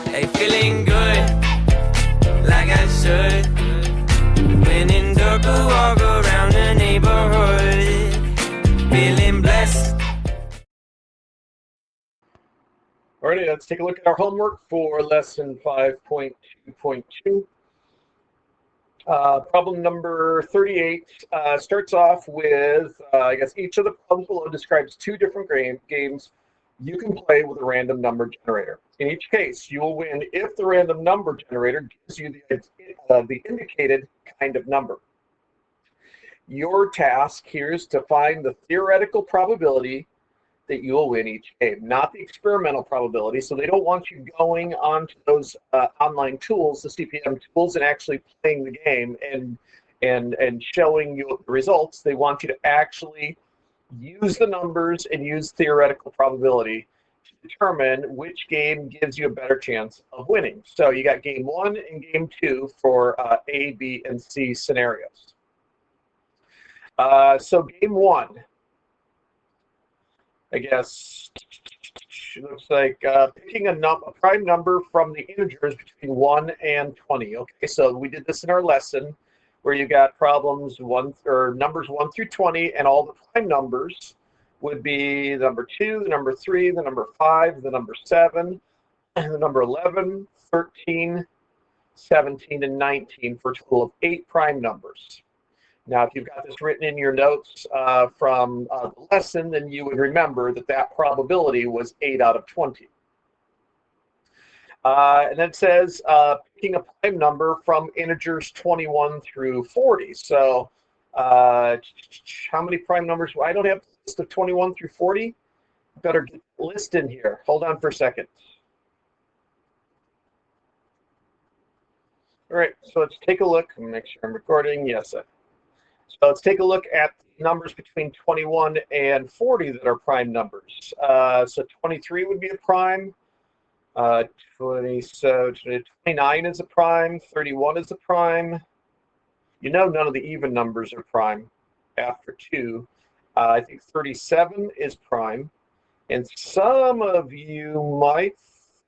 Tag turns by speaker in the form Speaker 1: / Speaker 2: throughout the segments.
Speaker 1: Hey, feeling good, like I should. When in dark, walk around the neighborhood, feeling blessed.
Speaker 2: Alrighty, let's take a look at our homework for lesson 5.2.2. Problem number 38 starts off with, I guess each of the problems below describes two different games you can play with a random number generator. In each case, you will win if the random number generator gives you the indicated kind of number. Your task here is to find the theoretical probability that you will win each game, not the experimental probability. So they don't want you going onto those online tools, the CPM tools, and actually playing the game and showing you the results. They want you to actually use the numbers and use theoretical probability to determine which game gives you a better chance of winning. So you got game 1 and game 2 for A, B, and C scenarios. So game 1, I guess, looks like picking a prime number from the integers between 1 and 20. Okay, so we did this in our lesson where you got numbers 1 through 20, and all the prime numbers would be the number 2, the number 3, the number 5, the number 7, the number 11, 13, 17, and 19 for a total of 8 prime numbers. Now, if you've got this written in your notes from the lesson, then you would remember that that probability was 8 out of 20. And then it says picking a prime number from integers 21 through 40. So how many prime numbers? I don't have the list of 21 through 40. Better get the list in here. Hold on for a second. All right, so let's take a look. Make sure I'm recording. Yes, so let's take a look at the numbers between 21 and 40 that are prime numbers. So 23 would be a prime. 29 is a prime. 31 is a prime. You know none of the even numbers are prime after 2. I think 37 is prime. And some of you might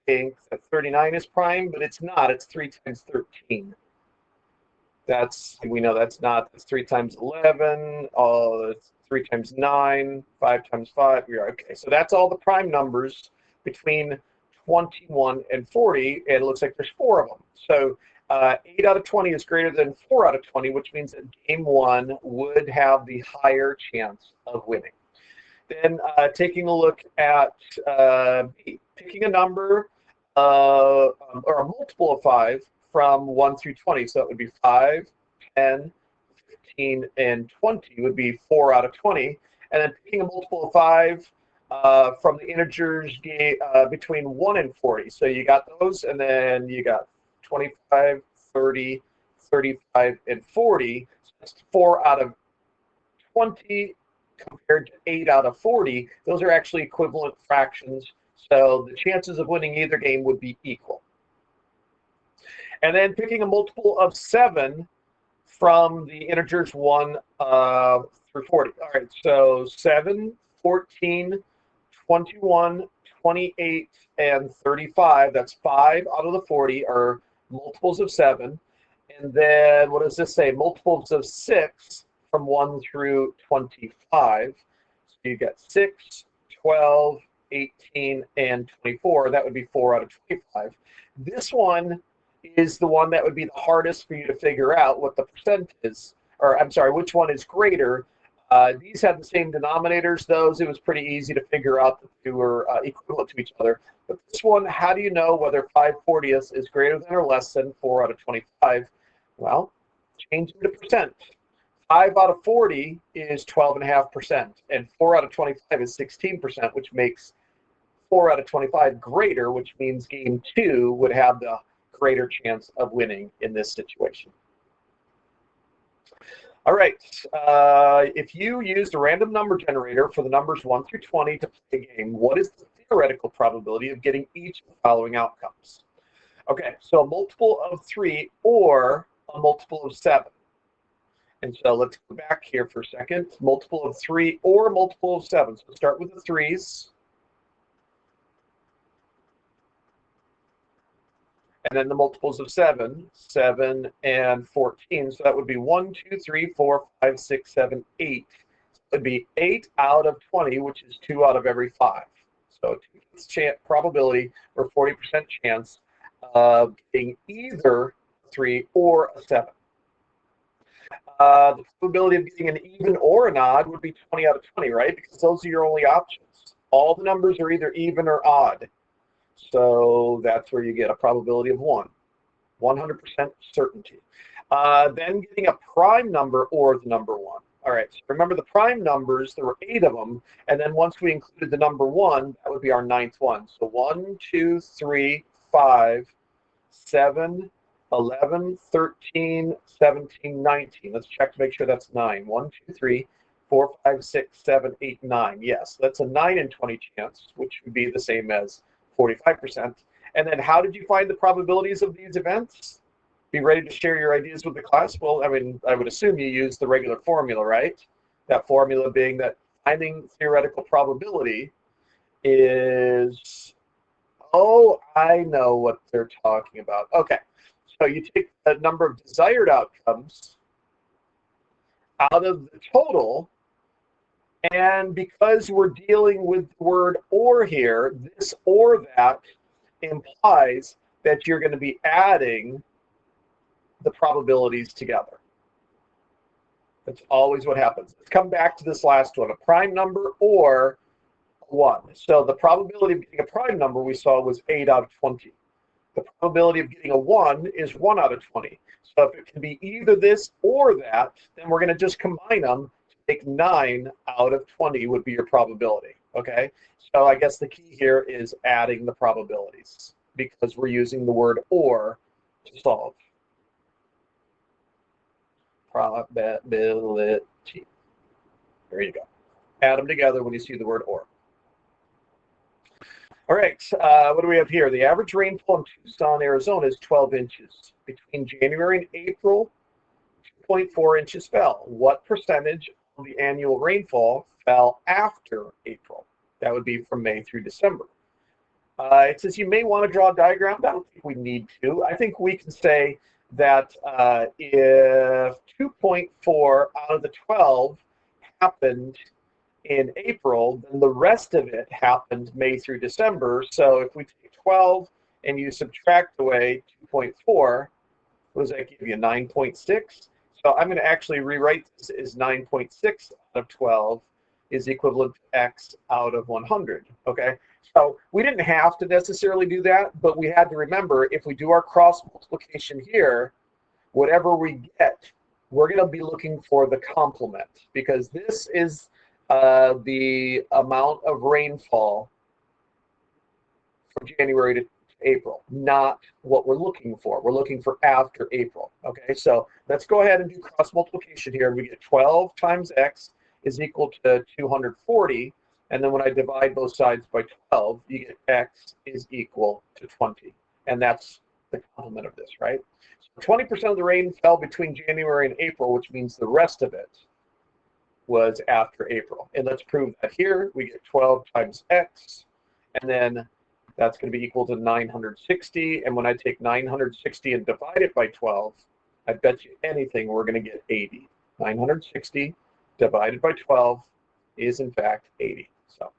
Speaker 2: think that 39 is prime, but it's not. It's 3 times 13. We know that's not. That's 3 times 11. That's 3 times 9. 5 times 5. Okay, so that's all the prime numbers between 21 and 40, and it looks like there's 4 of them. So 8 out of 20 is greater than 4 out of 20, which means that game 1 would have the higher chance of winning. Then taking a look at B, picking a number or a multiple of 5 from 1 through 20. So it would be 5, 10, 15, and 20 would be 4 out of 20. And then picking a multiple of 5 from the integers between 1 and 40. So you got those, and then you got 25, 30, 35, and 40. So that's 4 out of 20 compared to 8 out of 40. Those are actually equivalent fractions. So the chances of winning either game would be equal. And then picking a multiple of 7 from the integers 1 through 40. All right, so 7, 14, 21, 28, and 35. That's 5 out of the 40 are multiples of 7. And then what does this say? Multiples of 6 from 1 through 25. So you get 6, 12, 18, and 24. That would be 4 out of 25. This one is the one that would be the hardest for you to figure out what the percent is, or I'm sorry, which one is greater. These have the same denominators. Those, it was pretty easy to figure out that they were equivalent to each other. But this one, how do you know whether 5/40 is greater than or less than 4 out of 25? Well, change it to percent. 5 out of 40 is 12.5%, and 4 out of 25 is 16%, which makes 4 out of 25 greater, which means game 2 would have the greater chance of winning in this situation. All right, if you used a random number generator for the numbers 1 through 20 to play a game, what is the theoretical probability of getting each of the following outcomes? Okay, so a multiple of 3 or a multiple of 7. And so let's go back here for a second. Multiple of 3 or multiple of 7. So start with the 3's. And then the multiples of 7, 7 and 14. So that would be 1, 2, 3, 4, 5, 6, 7, 8. So it would be 8 out of 20, which is 2 out of every 5. So 2 probability or 40% chance of getting either 3 or a 7. The probability of getting an even or an odd would be 20 out of 20, right? Because those are your only options. All the numbers are either even or odd. So that's where you get a probability of 1. 100% certainty. Then getting a prime number or the number 1. All right, so remember the prime numbers, there were 8 of them, and then once we included the number 1, that would be our 9th one. So 1, 2, 3, 5, 7, 11, 13, 17, 19. Let's check to make sure that's 9. 1, 2, 3, 4, 5, 6, 7, 8, 9. Yes, that's a 9 in 20 chance, which would be the same as 45%. And then how did you find the probabilities of these events? Be ready to share your ideas with the class? Well, I mean, I would assume you use the regular formula, right? That formula being that finding theoretical probability is, oh, I know what they're talking about. Okay, so you take the number of desired outcomes out of the total, and because we're dealing with the word or here, this or that implies that you're going to be adding the probabilities together. That's always what happens. Let's come back to this last one, a prime number or 1. So the probability of getting a prime number we saw was 8 out of 20. The probability of getting a 1 is 1 out of 20. So if it can be either this or that, then we're going to just combine them to make 9 out of 20 would be your probability. Okay? So I guess the key here is adding the probabilities because we're using the word or to solve. Probability. There you go. Add them together when you see the word or. All right, what do we have here? The average rainfall in Tucson, Arizona is 12 inches. Between January and April, 2.4 inches fell. What percentage of the annual rainfall fell after April? That would be from May through December. It says you may want to draw a diagram. I don't think we need to. I think we can say that if 2.4 out of the 12 happened in April, then the rest of it happened May through December. So if we take 12 and you subtract away 2.4, what does that give you? 9.6. So I'm going to actually rewrite this as 9.6 out of 12 is equivalent to x out of 100. Okay, so we didn't have to necessarily do that, but we had to remember if we do our cross multiplication here, whatever we get, we're going to be looking for the complement because this is the amount of rainfall from January to April, not what we're looking for. We're looking for after April. Okay, so let's go ahead and do cross multiplication here. We get 12 times x is equal to 240. And then when I divide both sides by 12, you get x is equal to 20. And that's the complement of this, right? So 20% of the rain fell between January and April, which means the rest of it was after April. And let's prove that here. We get 12 times x, and then that's going to be equal to 960. And when I take 960 and divide it by 12, I bet you anything we're going to get 80. 960 divided by 12 is in fact 80. So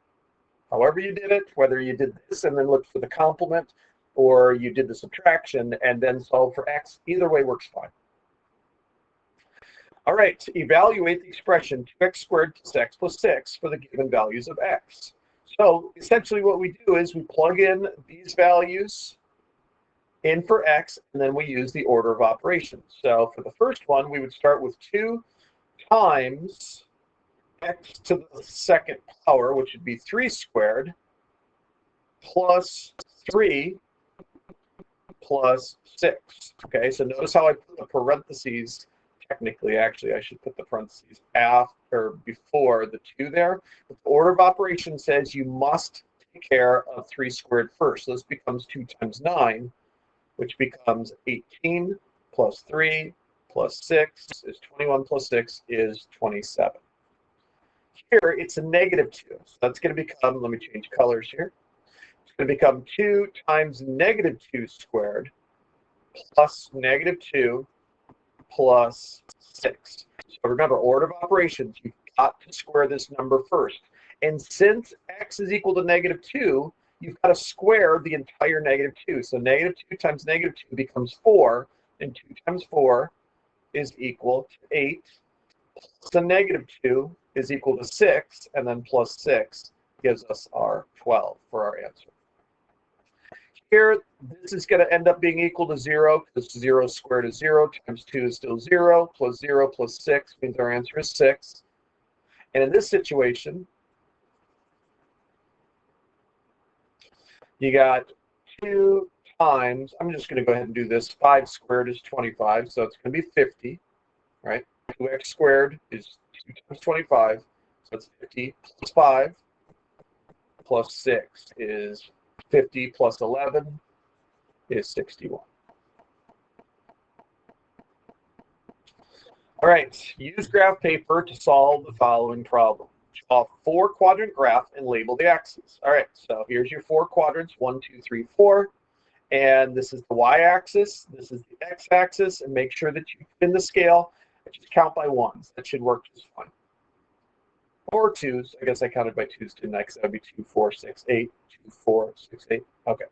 Speaker 2: however you did it, whether you did this and then looked for the complement, or you did the subtraction and then solve for x, either way works fine. All right, evaluate the expression 2x squared plus x plus 6 for the given values of x. So essentially what we do is we plug in these values in for x, and then we use the order of operations. So for the first one, we would start with 2 times x to the second power, which would be 3 squared, plus 3 plus 6. Okay, so notice how I put the parentheses. Technically, actually, I should put the parentheses after, before the 2 there. But the order of operations says you must take care of 3 squared first. So this becomes 2 times 9, which becomes 18 plus 3 plus 6 is 21 plus 6 is 27. Here, it's a negative 2. So that's going to become, let me change colors here. It's going to become 2 times negative 2 squared plus -2 plus 6. So remember, order of operations, you've got to square this number first. And since x is equal to -2, you've got to square the entire -2. So -2 times -2 becomes 4, and 2 times 4 is equal to 8. Plus the -2 is equal to 6, and then plus 6 gives us our 12 for our answer. Here, this is going to end up being equal to 0 because 0 squared is 0 times 2 is still 0, plus 0 plus 6 means our answer is 6. And in this situation, you got 2 times, I'm just going to go ahead and do this, 5 squared is 25, so it's going to be 50, right? 2x squared is 2 times 25, so it's 50 plus 5 plus 6 is 50 plus 11 is 61. All right, use graph paper to solve the following problem. Draw a 4-quadrant graph and label the axes. All right, so here's your 4 quadrants, 1, 2, 3, 4. And this is the y-axis, this is the x-axis, and make sure that you pin the scale and just count by ones. That should work just fine. Or twos. I guess I counted by twos, didn't I? Because that would be 2, 4, 6, 8. 2, 4, 6, 8. Okay.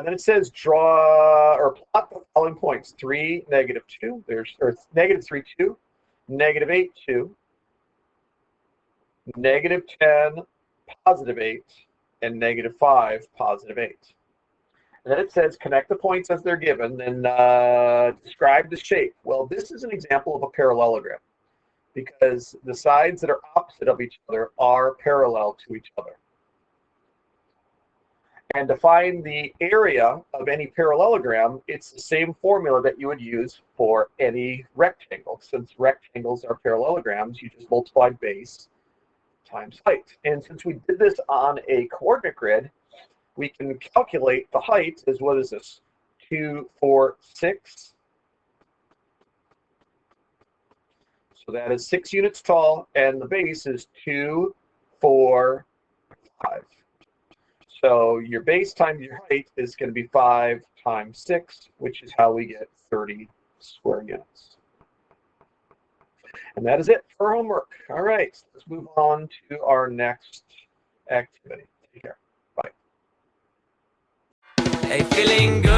Speaker 2: Then it says draw or plot the following points: 3, -2. There's or -3, 2, -8, 2, -10, +8, and -5, +8. And then it says connect the points as they're given, then describe the shape. Well, this is an example of a parallelogram because the sides that are opposite of each other are parallel to each other. And to find the area of any parallelogram, it's the same formula that you would use for any rectangle. Since rectangles are parallelograms, you just multiply base times height. And since we did this on a coordinate grid, we can calculate the height as what is this? 2, 4, 6. So that is 6 units tall, and the base is 2, 4, 5. So your base times your height is going to be 5 times 6, which is how we get 30 square units. And that is it for homework. All right, let's move on to our next activity. Take care. Bye.
Speaker 1: Hey, feeling good.